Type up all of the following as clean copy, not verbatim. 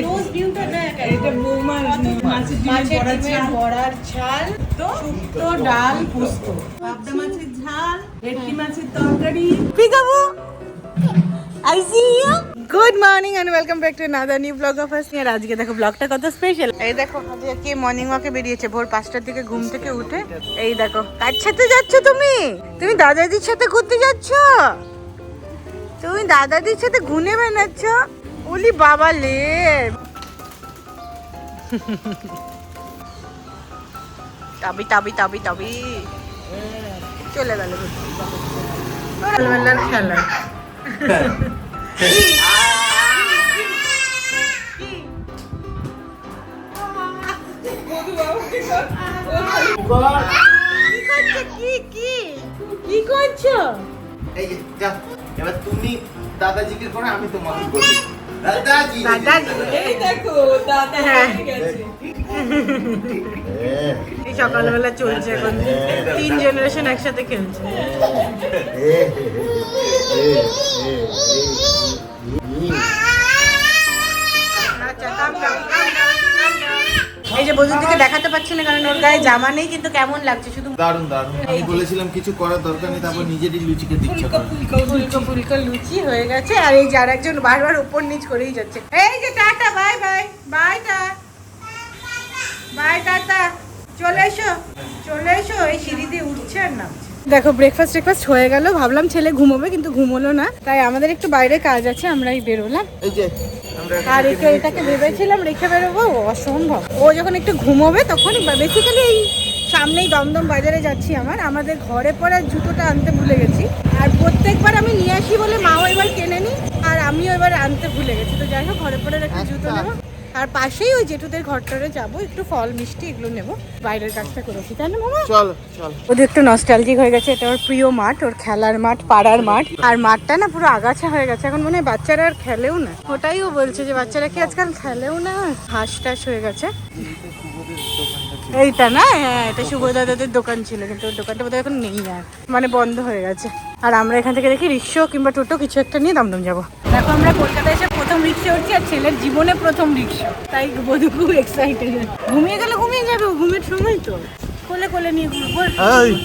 রোজ ভিউটা দেখ, এটা বৌমার মাছের ডিমের বড়ার ঝাল, তো শুক্তো, ডাল, পোস্ত, পাবদা মাছের ঝাল, ভেটকি মাছের তরকারি। Peekaboo I see you. Good morning and welcome back to another new vlog of us. আর আজকে দেখো ব্লগটা কত স্পেশাল। এই দেখো আজকে কে মর্নিং ওয়াকে বেরিয়েছে ভোর 5টার দিকে ঘুম থেকে উঠে। এই দেখো কার সাথে যাচ্ছ তুমি? তুমি দাদাদির সাথে ঘুরতে যাচ্ছ? তুমি দাদাদির সাথে ঘুরে বেড়াচ্ছ? ওলি বাবা লে। তাবি তাবি তাবি তাবি চলে গেল খেলা। কি করছো? এই যে যাও, এবার তুমি দাদাজিকে করো, আমি তোমাকে করি। দাদাজি দাদাজি এই দেখো দাদা হয়ে গেছে। এই সকালবেলা চলছে এখন 3 জেনারেশন একসাথে খেলছে। এই যে বজুর দিকে দেখাতে পাচ্ছি না কারণ ওর গায়ে জামা নেই, কিন্তু কেমন লাগছে শুধু দারুণ দারুণ। আমি বলেছিলাম কিছু করার দরকার নেই, তারপর নিজেরই লুচিকে দিচ্ছ। ফুলকো ফুলকো লুচি হয়ে গেছে। আর এই যার একজন বারবার উপর নিচ করেই যাচ্ছে। এই যে টাটা বাই বাই বাই টা বাই টাটা, চলে এসো চলে এসো। এই সিঁড়ি দিয়ে উঠছে আর নামছে। দেখো ব্রেকফাস্ট হয়ে গেল, ভাবলাম ছেলে ঘুমোবে কিন্তু ঘুমোলো না, তাই আমাদের একটু বাইরে কাজ আছে, আমরাই বেরোলাম। এই যে আমরা আর এটাকে ভেবেছিলাম রেখে বেরোবো, অসম্ভব। ও যখন একটু ঘুমোবে তখন বেসিক্যালি এই সামনেই দমদম বাজারে যাচ্ছি। আমাদের ঘরে পরার জুতোটা আনতে ভুলে গেছি, আর প্রত্যেকবার আমি নিয়ে আসি বলে মাও এবার কেনে নি, আর আমিও এবার আনতে ভুলে গেছি। তো যাই হোক ঘরে পরার একটা জুতো নেবো, আর পাশেই ওই জেঠুদের ঘরটারে যাবো, একটু ফল মিষ্টি এগুলো নেবো, বাইরের কাজটা করেছি, তাই না মামা? চল চল। ওদের একটু নস্টালজিক হয়ে গেছে, এটা ওর প্রিয় মাঠ, ওর খেলার মাঠ, পাড়ার মাঠ। আর মাঠটা না পুরো আগাছা হয়ে গেছে, এখন মনে হয় বাচ্চারা আর খেলেও না। ওটাই ও বলছে যে বাচ্চারা কি আজকাল খেলেও না, ঘাস টাস হয়ে গেছে। এইটা না, হ্যাঁ এটা শুভ দাদাদের দোকান ছিল, কিন্তু ওর দোকানটা বোধহয় এখন নেই, আর মানে বন্ধ হয়ে গেছে। আর আমরা এখান থেকে দেখি রিক্সা কিংবা টোটো কিছু একটা নিয়ে দমদম যাবো। দেখো আমরা কলকাতায় এসে প্রথম রিক্সা উঠছি, আর ছেলের জীবনে প্রথম রিক্সা, তাই বধূ খুব এক্সাইটেড। ঘুমিয়ে গেলে ঘুমিয়ে যাবে, ও ঘুমের সময় তো কোলে কোলে নিয়ে ঘুরবো।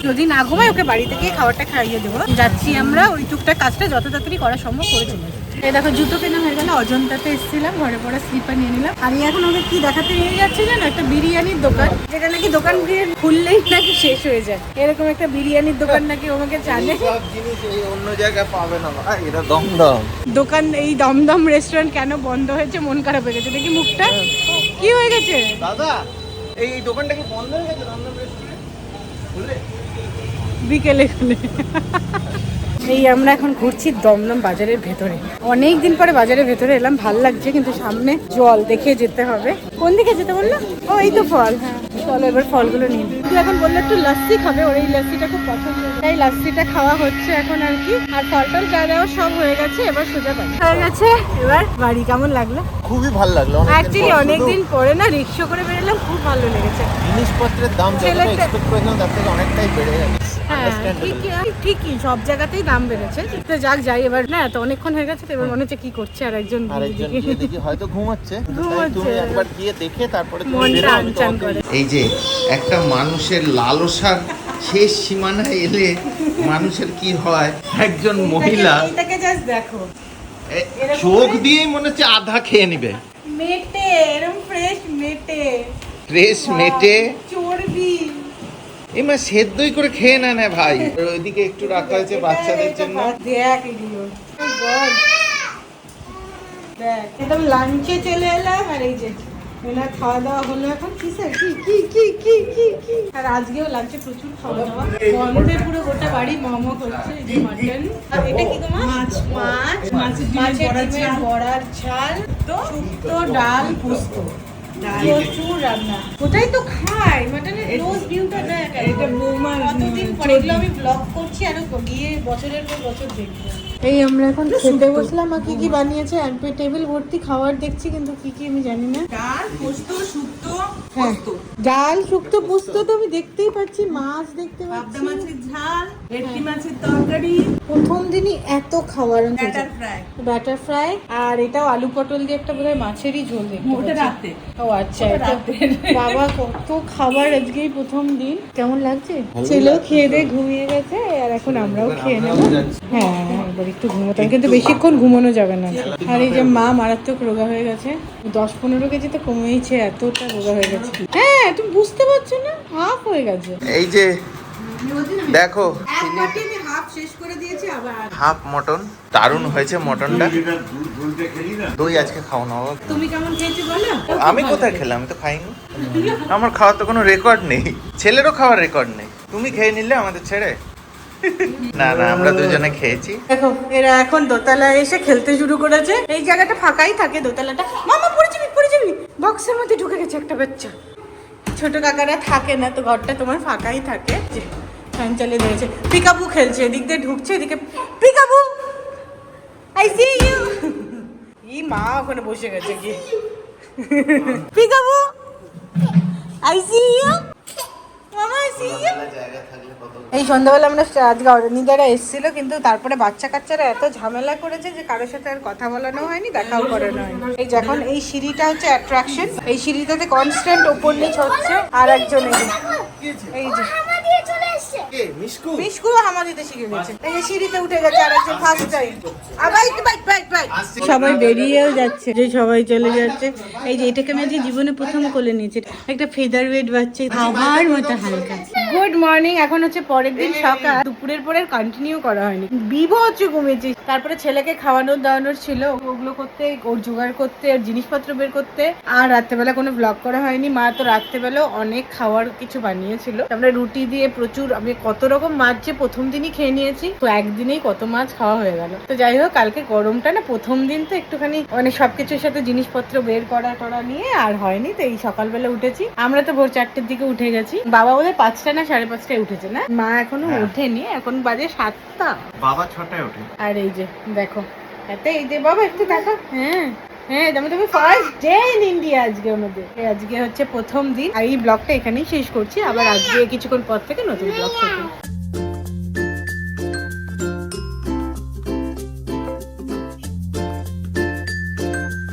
যদি না ঘুমায় ওকে বাড়ি থেকে খাবারটা খাইয়ে দেবো। যাচ্ছি আমরা ওই টুকটাক কাজটা যত তাড়াতাড়ি করা সম্ভব করে চলে। এই দেখো জুতো কেনা হয়ে গেল, অজন্তাতে এসেছিলাম, ঘরে পড়া স্লিপার নিয়ে নিলাম। আর এখন ওকে কি দেখাতে নিয়ে যাচ্ছে জানো? একটা বিরিয়ানির দোকান, যেটা নাকি দোকান দিয়ে খুললেই নাকি শেষ হয়ে যায়, এরকম একটা বিরিয়ানির দোকান নাকি আমাকে জানে। সব জিনিস এই অন্য জায়গায় পাবে না ভাই, এটা দমদম দোকান। এই দমদম রেস্টুরেন্ট কেন বন্ধ হয়েছে? মন খারাপ হয়ে গেছে, দেখি মুখটা কি হয়ে গেছে। দাদা এই দোকানটা কি বন্ধ হয়ে গেছে? দমদম রেস্টুরেন্ট খুলে বিকেলে খুলে। এই আমরা এখন ঘুরছি দমদম বাজারের ভেতরে, অনেক দিন পরে বাজারের ভেতরে এলাম, ভাল লাগছে, কিন্তু সামনে জল দেখে যেতে হবে। কোন দিকে যেতে বললো? ও এই তো ফল। হ্যাঁ চলো এবার ফলগুলো নিন। এখন বললো একটু লস্যি খাবে, ওর এই লস্যিটা খুব পছন্দ, তাই লস্যিটা খাওয়া হচ্ছে এখন আর কি। আর ফল টল যা দেওয়া সব হয়ে গেছে, এবার সোজা বাড়ি হয়ে গেছে। এবার বাড়ি। কেমন লাগলো? খুবই ভালো লাগলো। অ্যাকচুয়ালি অনেকদিন পরে না রিক্সা করে বেরোলাম, খুব ভালো লেগেছে। জিনিসপত্রের দাম যতটা এক্সপেক্ট করেছিলাম তার থেকে অনেকটাই বেড়ে গেছে। হ্যাঁ ঠিকই সব জায়গাতেই দাম বেড়েছে। তো যাক যাই এবার, না তো অনেকক্ষণ হয়ে গেছে, তো এবার মনে হচ্ছে কি করছে আরেকজন গিয়ে দেখি হয়তো ঘুমাচ্ছে। তুমি একবার গিয়ে দেখে তারপরে মনটা আনচান করে। এই যে একটা মানুষের লালসার শেষ সীমানায় এলে মানুষের কি হয়, একজন মহিলা এটাকে জাস্ট দেখো, চোখ দিয়েই মনে হচ্ছে আধা খেয়ে নিবে। মেটে এরকম ফ্রেশ মেটে চর্বি এমা সেদ্ধই করে খেয়ে না ভাই। ওইদিকে একটু রাখা হয়েছে বাচ্চাদের জন্য। দেখ এগুলো, দেখ একদম লাঞ্চে চলে এলাম। আর এই যে এনার খাওয়া দাওয়া হলো এখন কিসের কি কি কি কি কি কি। আর আজকেও লাঞ্চে প্রচুর খাওয়া দাওয়া, গন্ধে পুরো গোটা বাড়ি মমো করছে। এই যে মাটন, আর এটা কি গো? মাছের ডিমের বড়ার ঝাল, তো শুক্তো, ডাল, পোস্ত, প্রচুর রান্না। ওটাই তো খাই মাটনের রোজ ভিউটা দেখ। এটা বৌমার কতদিন পরে এগুলো আমি ব্লগ করছি, আর গিয়ে বছরের পর বছর দেখবো। এই আমরা এখন খেতে বসলাম, আর কি কি বানিয়েছে, এক টেবিল ভর্তি খাবার দেখছি, কিন্তু কি কি আমি জানি না। ডাল পোস্ত শুক্তো হ্যাঁ, পোস্ত ডাল শুক্তো পোস্ত তো আমি দেখতেই পাচ্ছি, মাছ দেখতে পাবদা পাচ্ছি। মাছের ঝাল ভেটকি মাছের তরকারি প্রথম দিনই এত খাবার ব্যাটার ফ্রাই ব্যাটার ফ্রাই, আর এটাও আলু পটল দিয়ে একটা বোধহয় মাছেরই ঝোল দেখতে ওটা পাচ্ছি। রাতে ও আচ্ছা, ওটা এটা রাতের। বাবা কত খাবার আজকেই প্রথম দিন। কেমন লাগছে? ছেলেও খেয়ে দিয়ে ঘুমিয়ে গেছে, আর এখন আমরাও খেয়ে নেবো। হ্যাঁ, এবার একটু ঘুমোতে হবে, কিন্তু বেশিক্ষণ ঘুমানো যাবে না। আর এই যে মা মারাত্মক রোগা হয়ে গেছে, 10-15 কেজি তো কমেইছে, এতটা রোগা হয়ে গেছে। হ্যাঁ, তুমি বুঝতে পারছো না, হাফ হয়ে গেছে। এই যে দেখো এক বাটি আমি হাফ শেষ করে দিয়েছি আবার হাফ মটন, দারুণ হয়েছে মটনটা। দই আজকে খাও না বাবা। তুমি কেমন খেয়েছো বলো আমি কোথায় খেলাম? আমি তো খাইনি, আমার খাওয়ার তো কোনো রেকর্ড নেই, ছেলেরও খাওয়ার রেকর্ড নেই। তুমি খেয়ে নিলে আমাদের ছেড়ে? না না, আমরা দুজনে খেয়েছি। দেখো এরা এখন দোতলায় এসে খেলতে শুরু করেছে। এই জায়গাটা ফাঁকাই থাকে, দোতলাটা। মামা পড়ে যাবি, বক্সের মধ্যে ঢুকে গেছে একটা বাচ্চা। ছোট কাকারা থাকে না তো, ঘরটা তোমার ফাঁকাই থাকে। যে ফ্যান চালিয়ে দিয়েছে, পিকাবু খেলছে, এদিক দিয়ে ঢুকছে, এদিকে পিকাবু আই সি ইউ। ই মা ওখানে বসে গেছে কি, পিকাবু আই সি ইউ, মামা আই সি ইউ। এই সন্ধ্যাবেলা আমরা আজকে অরণিদারা এসেছিল, কিন্তু তারপরে বাচ্চা কাচ্চারা এত ঝামেলা করেছে যে কারোর সাথে আর কথা বলানো হয়নি, দেখাও করানো হয়নি। এই যখন এই সিঁড়িটা হচ্ছে অ্যাট্রাকশন, এই সিঁড়িটাতে কনস্ট্যান্ট ওপর নিচ হচ্ছে। আর একজন এই যে মিশকু হামা দিতে শিখে গেছে, এই যে সিঁড়িতে উঠে গেছে আর একজন ফার্স্ট টাইম। আবার সবাই বেরিয়েও যাচ্ছে, যে সবাই চলে যাচ্ছে। এই যে এটাকে আমি আজকে জীবনে প্রথম কোলে নিয়েছি, একটা ফেদার ওয়েট বাচ্চা, খাবার মতো হালকা। গুড মর্নিং, এখন হচ্ছে পরের দিন সকাল। দুপুরের পরে কন্টিনিউ করা হয়নি, বিভৎস ঘুমিয়েছি। তারপরে ছেলেকে খাওয়ানোর দাওয়ানোর ছিল, ওগুলো করতে, ওর জোগাড় করতে, ওর জিনিসপত্র বের করতে। আর রাত্রেবেলা কোনো ব্লগ করা হয়নি। মা তো রাত্রেবেলাও অনেক খাওয়ার কিছু বানিয়েছিল, আমরা রুটি দিয়ে প্রচুর, আমি কত রকম মাছ যে প্রথম দিনই খেয়ে নিয়েছি, তো একদিনেই কত মাছ খাওয়া হয়ে গেল। তো যাই হোক, কালকে গরমটা না প্রথম দিন তো একটুখানি মানে সবকিছুর সাথে জিনিসপত্র বের করা টরা নিয়ে আর হয়নি। তো এই সকালবেলা উঠেছি, আমরা তো ভোর 4টের দিকে উঠে গেছি। বাবা বোধহয় 5টা না 5:30টায় উঠেছে না, মা এখনো ওঠেনি, এখন বাজে 7টা, বাবা 6টায় ওঠে। আর এই যে দেখো এতে, এই যে বাবা একটু দেখো। হ্যাঁ হ্যাঁ, তুমি ফার্স্ট ডে ইন ইন্ডিয়া আজকে আমাদের, আজকে হচ্ছে প্রথম দিন। আর এই ব্লগটা এখানেই শেষ করছি, আবার আজকে কিছুক্ষণ পর থেকে নতুন ব্লগ শুরু।